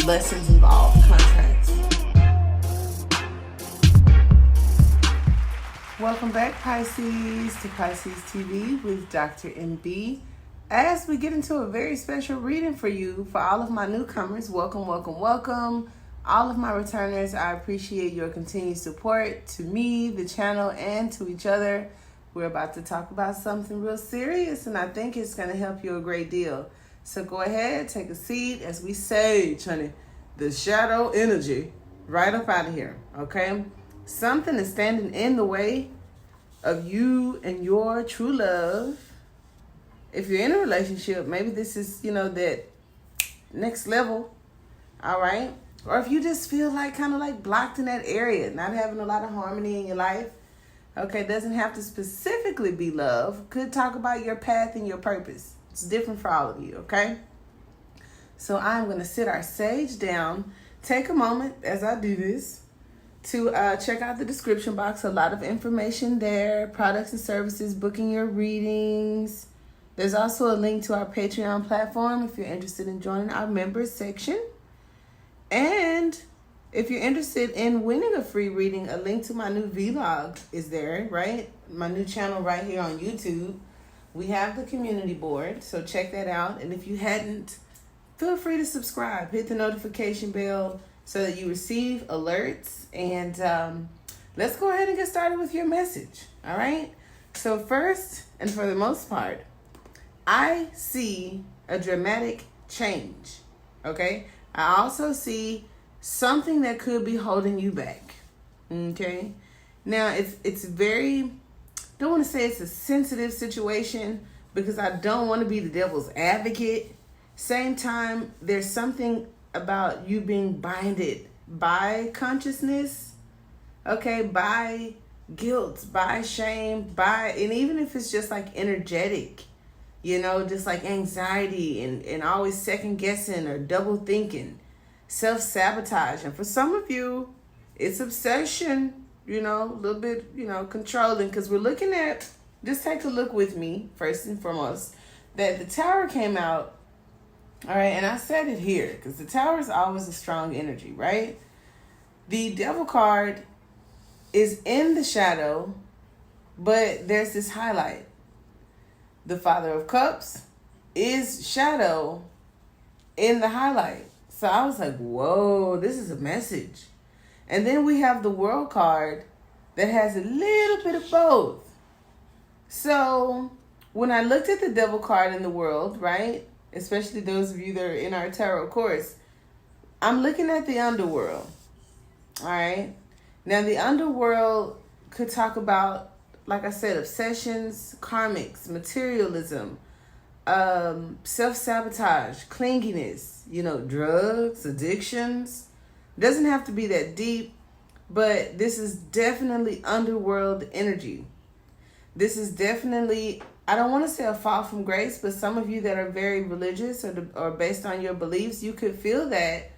lessons involved, contracts. Welcome back, Pisces, to Pisces TV with Dr. MB. As we get into a very special reading for you, for all of my newcomers, welcome, welcome, welcome. All of my returners, I appreciate your continued support to me, the channel, and to each other. We're about to talk about something real serious, and I think it's going to help you a great deal. So go ahead, take a seat as we sage, honey, the shadow energy right up out of here, okay? Something is standing in the way of you and your true love. If you're in a relationship, maybe this is, that next level, all right? Or if you just feel like kind of like blocked in that area, not having a lot of harmony in your life, okay? Doesn't have to specifically be love. Could talk about your path and your purpose. It's different for all of you, okay? So I'm going to sit our sage down. Take a moment as I do this to check out the description box. A lot of information there, products and services, booking your readings. There's also a link to our Patreon platform if you're interested in joining our members section. And if you're interested in winning a free reading, a link to my new vlog is there, right? My new channel right here on YouTube. We have the community board, so check that out. And if you hadn't, feel free to subscribe. Hit the notification bell so that you receive alerts. And let's go ahead and get started with your message, all right? So first, and for the most part, I see a dramatic change, okay? I also see something that could be holding you back, okay? Now, it's very, don't want to say it's a sensitive situation because I don't want to be the devil's advocate. Same time, there's something about you being binded by consciousness, okay, by guilt, by shame, and even if it's just like energetic, just like anxiety and always second guessing or double thinking, self-sabotage. And for some of you, it's obsession, a little bit, controlling, because we're looking at, just take a look with me first and foremost, that the Tower came out. All right, and I said it here because the Tower is always a strong energy, right? The Devil card is in the shadow, but there's this highlight. The Father of Cups is shadow in the highlight. So I was like, whoa, this is a message. And then we have the World card that has a little bit of both. So when I looked at the Devil card in the World, right? Especially those of you that are in our tarot course, I'm looking at the underworld. All right. Now, the underworld could talk about, like I said, obsessions, karmics, materialism, self-sabotage, clinginess, drugs, addictions. Doesn't have to be that deep, but this is definitely underworld energy. This is definitely, I don't want to say a fall from grace, but some of you that are very religious or based on your beliefs, you could feel that,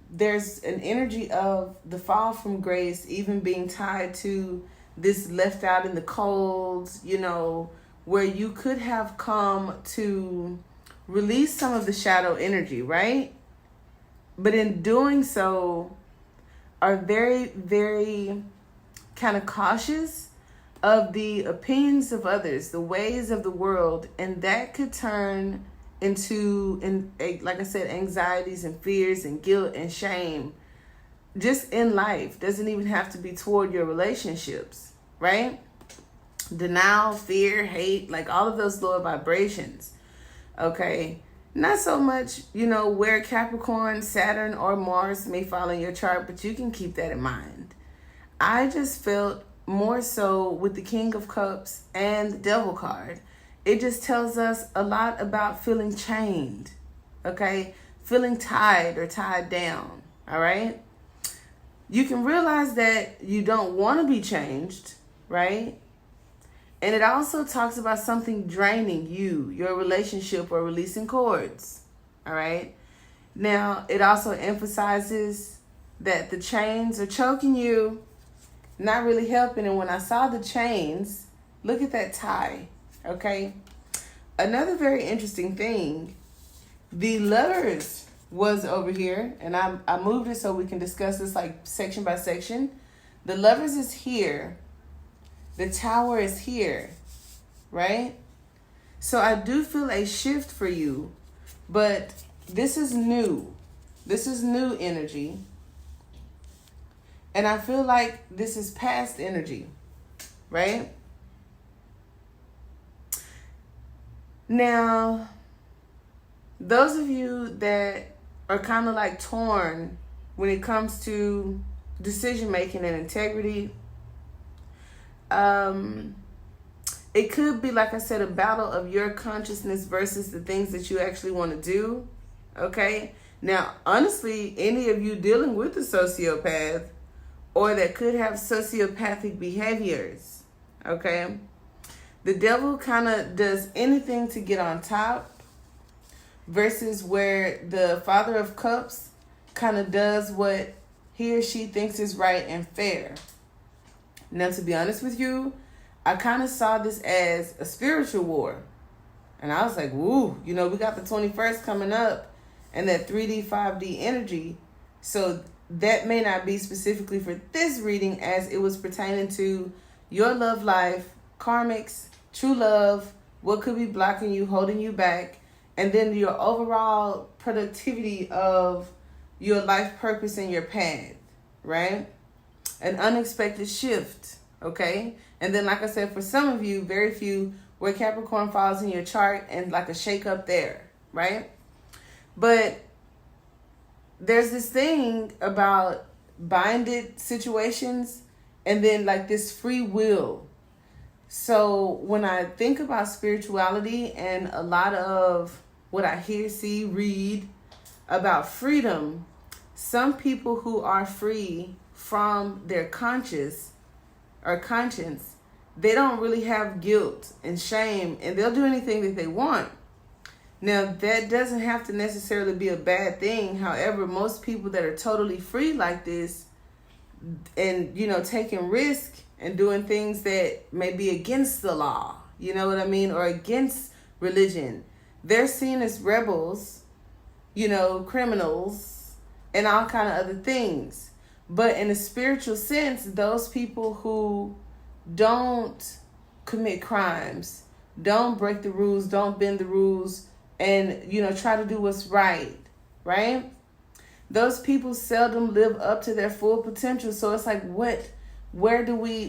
there's an energy of the fall from grace even being tied to this left out in the cold, where you could have come to release some of the shadow energy, right? But in doing so, are very, very kind of cautious of the opinions of others, the ways of the world, and that could turn into, like I said, anxieties and fears and guilt and shame just in life. Doesn't even have to be toward your relationships, right? Denial, fear, hate, like all of those lower vibrations, okay? Not so much, where Capricorn, Saturn, or Mars may fall in your chart, but you can keep that in mind. I just felt more so with the King of Cups and the Devil card. It just tells us a lot about feeling chained, okay? Feeling tied or tied down, all right? You can realize that you don't want to be changed, right? And it also talks about something draining you, your relationship, or releasing cords, all right? Now, it also emphasizes that the chains are choking you, not really helping. And when I saw the chains, look at that tie, okay? Another very interesting thing The Lovers was over here, and I moved it so we can discuss this like section by section. The Lovers is here. The Tower is here, right? So I do feel a shift for you, but this is new. This is new energy. And I feel like this is past energy, right? Now, those of you that are kind of like torn when it comes to decision making and integrity, it could be, like I said, a battle of your consciousness versus the things that you actually want to do. Okay. Now, honestly, any of you dealing with a sociopath or that could have sociopathic behaviors, okay, the devil kind of does anything to get on top versus where the Father of Cups kind of does what he or she thinks is right and fair. Now, to be honest with you, I kind of saw this as a spiritual war. And I was like, woo, we got the 21st coming up and that 3D, 5D energy. So that may not be specifically for this reading as it was pertaining to your love life, karmics, true love, what could be blocking you, holding you back, and then your overall productivity of your life purpose and your path, right? An unexpected shift, okay? And then, like I said, for some of you, very few, where Capricorn falls in your chart and like a shake up there, right? But there's this thing about binded situations and then like this free will. So when I think about spirituality and a lot of what I hear, see, read about freedom, some people who are free from their conscience, they don't really have guilt and shame, and they'll do anything that they want. Now, that doesn't have to necessarily be a bad thing. However, most people that are totally free like this and, taking risk and doing things that may be against the law, you know what I mean, or against religion, they're seen as rebels, criminals, and all kind of other things. But in a spiritual sense, those people who don't commit crimes, don't break the rules, don't bend the rules, and, try to do what's right? Those people seldom live up to their full potential. So it's like, what do we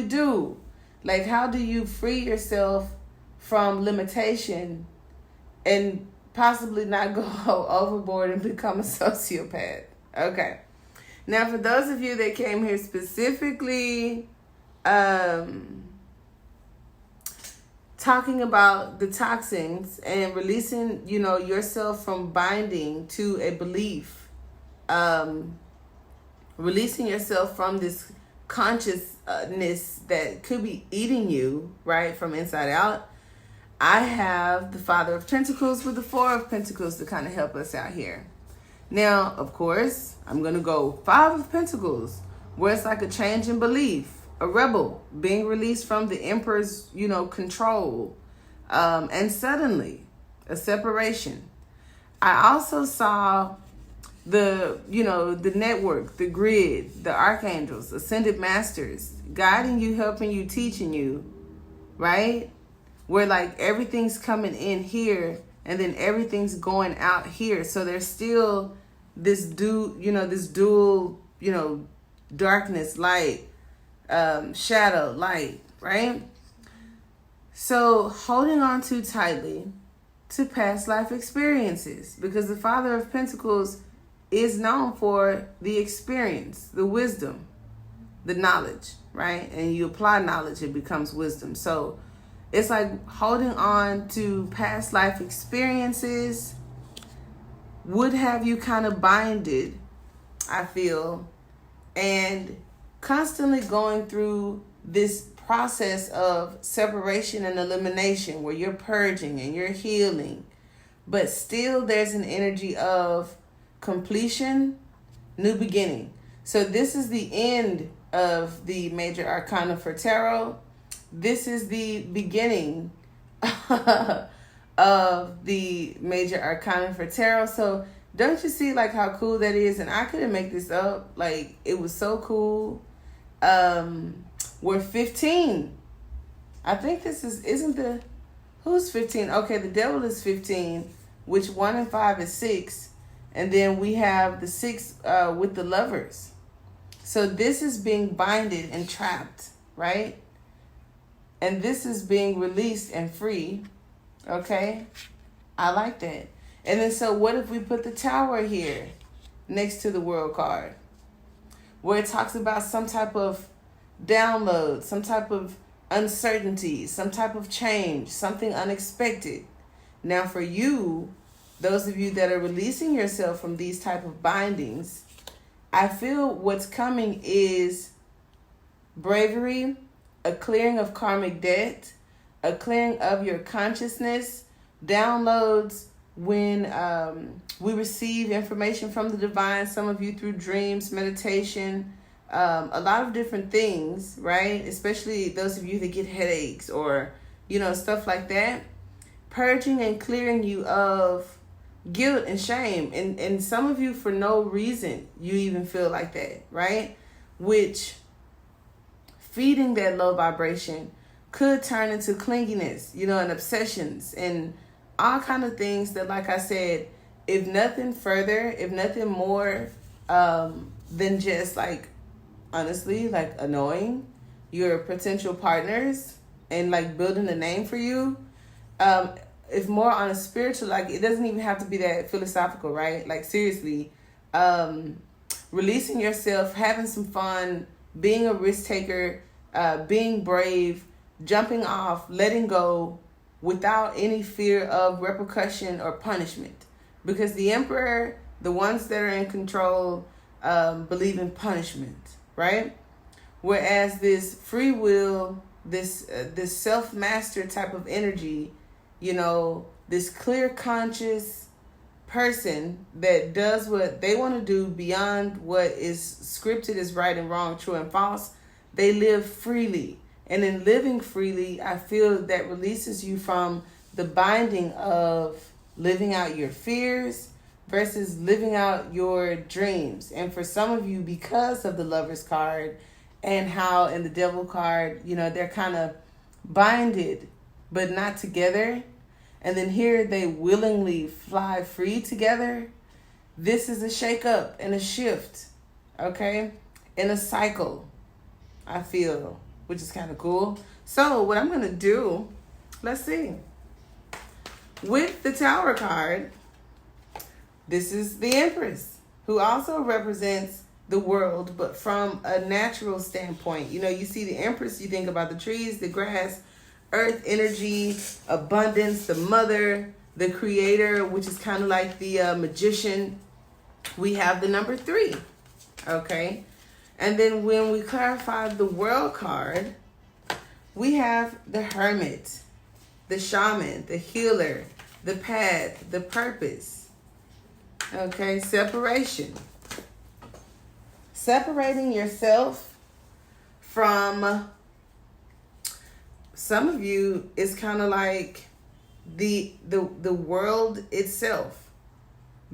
do? Like, how do you free yourself from limitation and possibly not go overboard and become a sociopath? Okay. Now, for those of you that came here specifically talking about the toxins and releasing, yourself from binding to a belief, releasing yourself from this consciousness that could be eating you, right, from inside out, I have the Father of Pentacles with the Four of Pentacles to kind of help us out here. Now, of course, I'm going to go Five of Pentacles, where it's like a change in belief, a rebel being released from the Emperor's, control, and suddenly a separation. I also saw the network, the grid, the archangels, ascended masters, guiding you, helping you, teaching you, right? Where like everything's coming in here and then everything's going out here. So there's still this dual, darkness, light, shadow, light, right? So holding on too tightly to past life experiences, because the Father of Pentacles is known for the experience, the wisdom, the knowledge, right? And you apply knowledge, it becomes wisdom. So it's like holding on to past life experiences would have you kind of binded, I feel, and constantly going through this process of separation and elimination where you're purging and you're healing, but still there's an energy of completion, new beginning. So this is the end of the major arcana for tarot. This is the beginning of the major arcana for tarot. So don't you see like how cool that is? And I couldn't make this up. Like, it was so cool. We're 15. I think this isn't the, who's 15? Okay, the devil is 15, which 1 and 5 is 6. And then we have the 6 with the lovers. So this is being binded and trapped, right? And this is being released and free. Okay? I like that. And then so what if we put the Tower here next to the World card? Where it talks about some type of download, some type of uncertainty, some type of change, something unexpected. Now for you, those of you that are releasing yourself from these type of bindings, I feel what's coming is bravery, a clearing of karmic debt, a clearing of your consciousness, downloads when we receive information from the divine, some of you through dreams, meditation, a lot of different things, right? Especially those of you that get headaches or, stuff like that. Purging and clearing you of guilt and shame. And some of you, for no reason, you even feel like that, right? Which feeding that low vibration could turn into clinginess, and obsessions and all kind of things that, like I said, if nothing further, if nothing more than just like, honestly, like annoying your potential partners and like building a name for you, if more on a spiritual, like it doesn't even have to be that philosophical, right? Like seriously, releasing yourself, having some fun, being a risk taker, being brave, jumping off, letting go without any fear of repercussion or punishment. Because the Emperor, the ones that are in control, believe in punishment, right? Whereas this free will, this self-master type of energy, this clear conscious person that does what they want to do beyond what is scripted as right and wrong, true and false, they live freely. And in living freely, I feel that releases you from the binding of living out your fears versus living out your dreams. And for some of you, because of the Lovers card and how in the Devil card, they're kind of binded but not together. And then here they willingly fly free together. This is a shake-up and a shift, okay? In a cycle, I feel, which is kind of cool. So what I'm going to do, let's see. With the Tower card, this is the Empress, who also represents the world, but from a natural standpoint. You see the Empress, you think about the trees, the grass, earth energy, abundance, the mother, the creator, which is kind of like the magician. We have the number 3, okay? And then when we clarify the World card, we have the Hermit, the Shaman, the Healer, the Path, the Purpose, okay? Separation. Separating yourself from, some of you, is kind of like the world itself.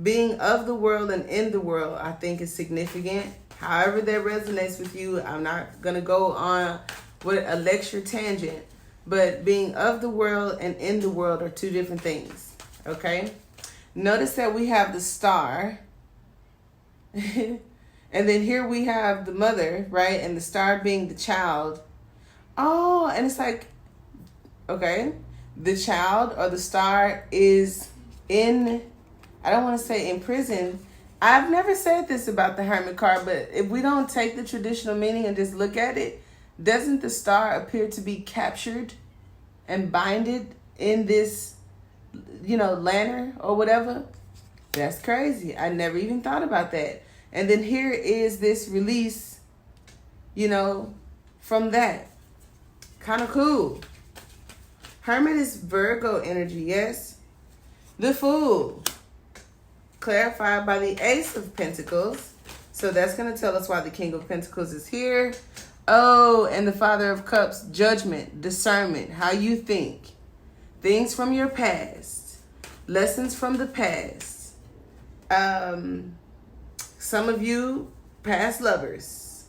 Being of the world and in the world, I think, is significant. However that resonates with you, I'm not going to go on with a lecture tangent, but being of the world and in the world are two different things, okay? Notice that we have the star, and then here we have the mother, right? And the star being the child. Oh, and it's like, okay, the child or the star is in, I don't want to say in prison. I've never said this about the Hermit card, but if we don't take the traditional meaning and just look at it, doesn't the star appear to be captured and binded in this, lantern or whatever? That's crazy. I never even thought about that. And then here is this release, from that. Kind of cool. Hermit is Virgo energy, yes. The Fool, clarified by the Ace of Pentacles. So that's going to tell us why the King of Pentacles is here. Oh, and the Father of Cups, judgment, discernment, how you think. things from your past, lessons from the past. Some of you, past lovers.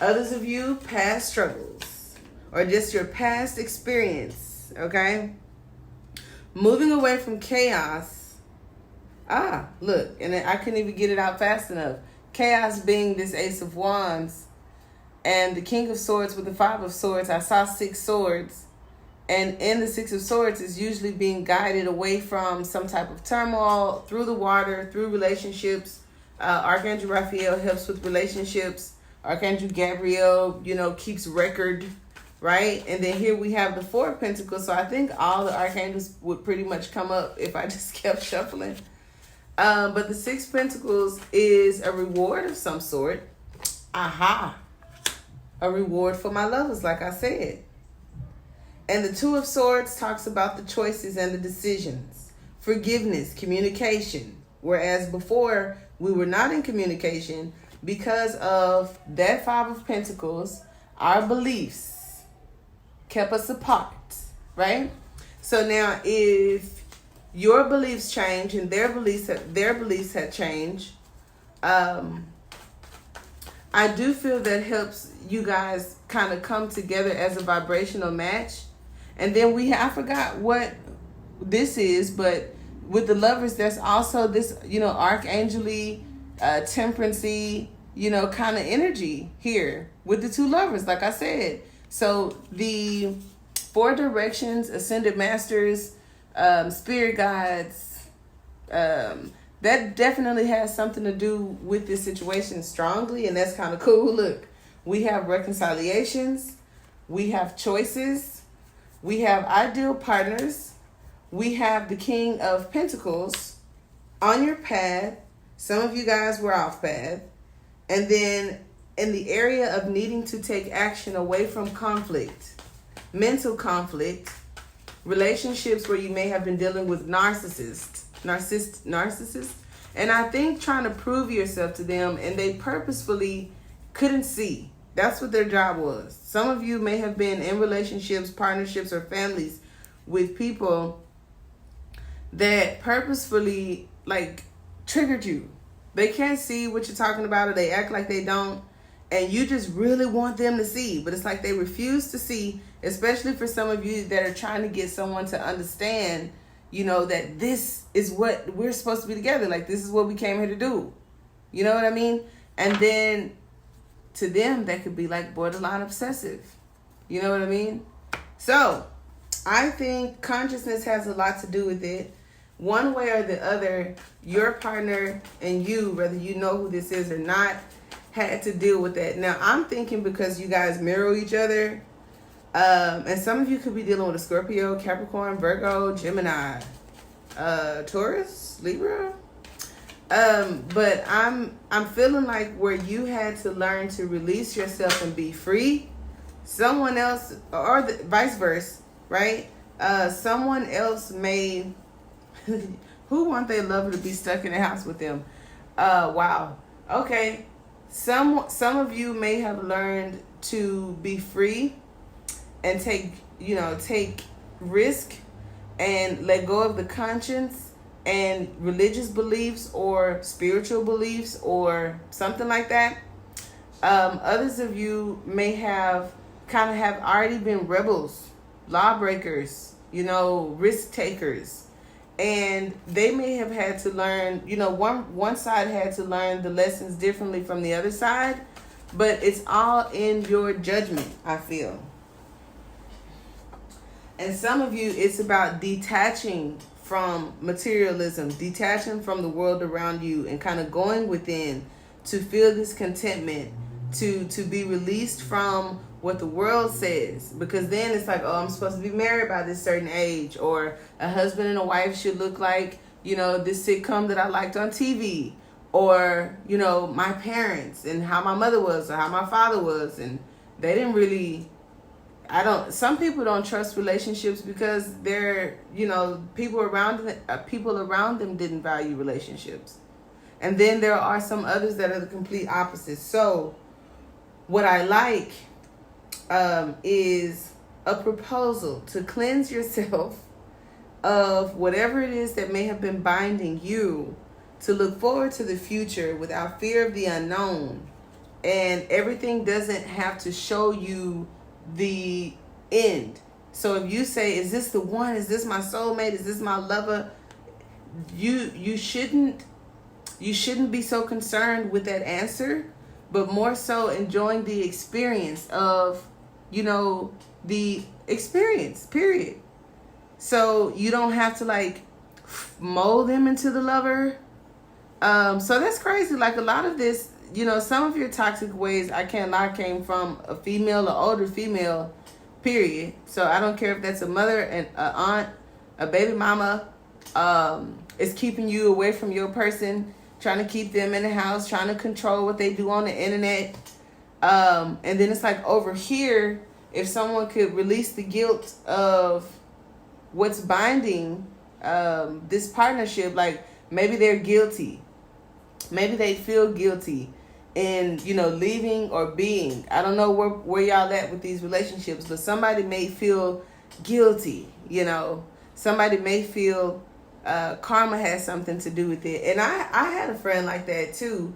Others of you, past struggles. Or just your past experience, okay? Moving away from chaos. Look, and I couldn't even get it out fast enough. Chaos being this Ace of Wands and the King of Swords with the Five of Swords. I saw 6 swords. And in the 6 of Swords is usually being guided away from some type of turmoil, through the water, through relationships. Archangel Raphael helps with relationships. Archangel Gabriel, keeps record, right? And then here we have the 4 of Pentacles. So I think all the archangels would pretty much come up if I just kept shuffling. But the 6 of Pentacles is a reward of some sort. A reward for my lovers, like I said. And the 2 of Swords talks about the choices and the decisions, forgiveness, communication. Whereas before, we were not in communication because of that 5 of Pentacles. Our beliefs kept us apart, right? So now if your beliefs change and their beliefs had changed, I do feel that helps you guys kind of come together as a vibrational match. And then I forgot what this is, but with the lovers, there's also this, archangel-y, temperance-y, kind of energy here with the 2 lovers, like I said. So the 4 directions, ascended masters, spirit guides, that definitely has something to do with this situation strongly, and that's kind of cool. Look, we have reconciliations, we have choices, we have ideal partners, we have the King of Pentacles on your path. Some of you guys were off path. And then in the area of needing to take action away from conflict, mental conflict, relationships where you may have been dealing with narcissists. And I think trying to prove yourself to them, and they purposefully couldn't see. That's what their job was. Some of you may have been in relationships, partnerships, or families with people that purposefully triggered you. They can't see what you're talking about, or they act like they don't, and you just really want them to see, but it's like they refuse to see, especially for some of you that are trying to get someone to understand, that this is what we're supposed to be together. Like, this is what we came here to do. You know what I mean? And then to them, that could be like borderline obsessive. You know what I mean? So I think consciousness has a lot to do with it. One way or the other, your partner and you, whether you know who this is or not, had to deal with that. Now, I'm thinking because you guys mirror each other, and some of you could be dealing with a Scorpio, Capricorn, Virgo, Gemini, Taurus, Libra. But I'm feeling like where you had to learn to release yourself and be free, someone else, or vice versa, right? Someone else may, who want their lover to be stuck in the house with them? Wow. Okay. Some of you may have learned to be free and take risk and let go of the conscience and religious beliefs or spiritual beliefs or something like that. Others of you may have already been rebels, lawbreakers, risk takers. And they may have had to learn, one side had to learn the lessons differently from the other side, but it's all in your judgment, I feel. And some of you, it's about detaching from materialism, detaching from the world around you and kind of going within to feel this contentment, to be released from what the world says, because then it's like, oh, I'm supposed to be married by this certain age, or a husband and a wife should look like, this sitcom that I liked on TV, or, my parents and how my mother was or how my father was. And they didn't really, some people don't trust relationships because they're, people around them didn't value relationships. And then there are some others that are the complete opposite. So what I like is a proposal to cleanse yourself of whatever it is that may have been binding you, to look forward to the future without fear of the unknown. And everything doesn't have to show you the end. So if you say, is this the one? Is this my soulmate? Is this my lover? You shouldn't be so concerned with that answer, but more so enjoying the experience of, the experience, period. So you don't have to like mold them into the lover. So that's crazy. Like a lot of this, some of your toxic ways, I can't lie, came from a female or older female, period. So I don't care if that's a mother, an aunt, a baby mama, is keeping you away from your person, trying to keep them in the house, trying to control what they do on the internet. And then it's like over here, if someone could release the guilt of what's binding this partnership, like maybe they're guilty. Maybe they feel guilty in, leaving or being. I don't know where y'all at with these relationships, but somebody may feel guilty, Somebody may feel karma has something to do with it. And I had a friend like that too,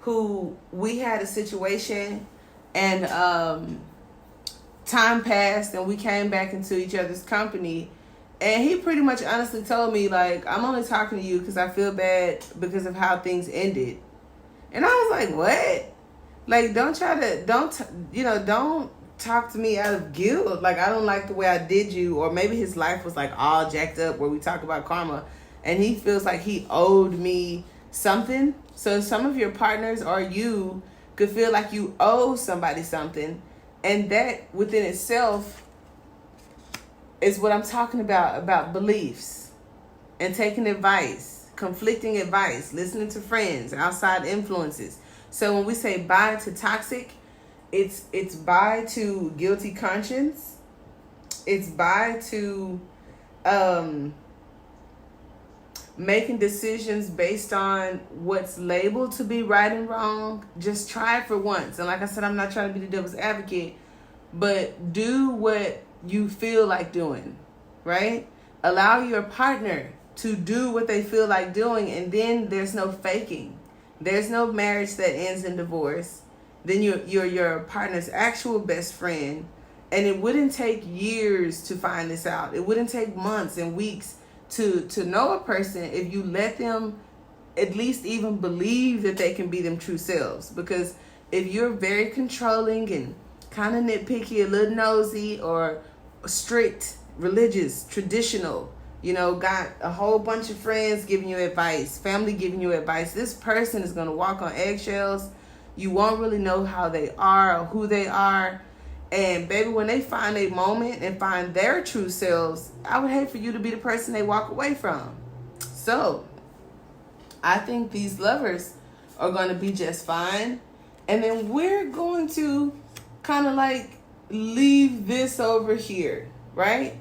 who we had a situation and time passed and we came back into each other's company. And he pretty much honestly told me, like, I'm only talking to you because I feel bad because of how things ended. And I was like, what? Like, don't talk to me out of guilt. Like, I don't like the way I did you. Or maybe his life was like all jacked up where we talk about karma. And he feels like he owed me something. So some of your partners or you could feel like you owe somebody something. And that within itself is what I'm talking about beliefs and taking advice, conflicting advice, listening to friends, outside influences. So when we say bye to toxic, it's bye to guilty conscience. It's bye to making decisions based on what's labeled to be right and wrong. Just try it for once. And like I said, I'm not trying to be the devil's advocate, but do what you feel like doing, right? Allow your partner to do what they feel like doing, and then there's no faking. There's no marriage that ends in divorce. Then you're your partner's actual best friend, and it wouldn't take years to find this out. It wouldn't take months and weeks to know a person if you let them at least even believe that they can be them true selves. Because if you're very controlling and kind of nitpicky, a little nosy, or strict, religious, traditional, got a whole bunch of friends giving you advice, family giving you advice, this person is going to walk on eggshells. You won't really know how they are or who they are. And baby, when they find a moment and find their true selves, I would hate for you to be the person they walk away from. So I think these lovers are going to be just fine. And then we're going to kind of like leave this over here, right?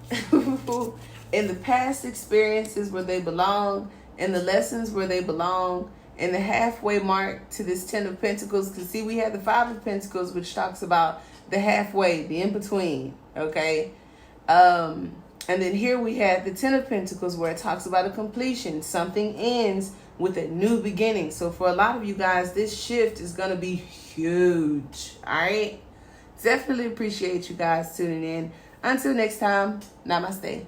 In the past experiences where they belong, in the lessons where they belong, in the halfway mark to this 10 of Pentacles. Because see, we have the 5 of Pentacles, which talks about the halfway, the in-between, okay? And then here we have the 10 of Pentacles, where it talks about a completion. Something ends with a new beginning. So for a lot of you guys, this shift is going to be huge, all right? Definitely appreciate you guys tuning in. Until next time, namaste.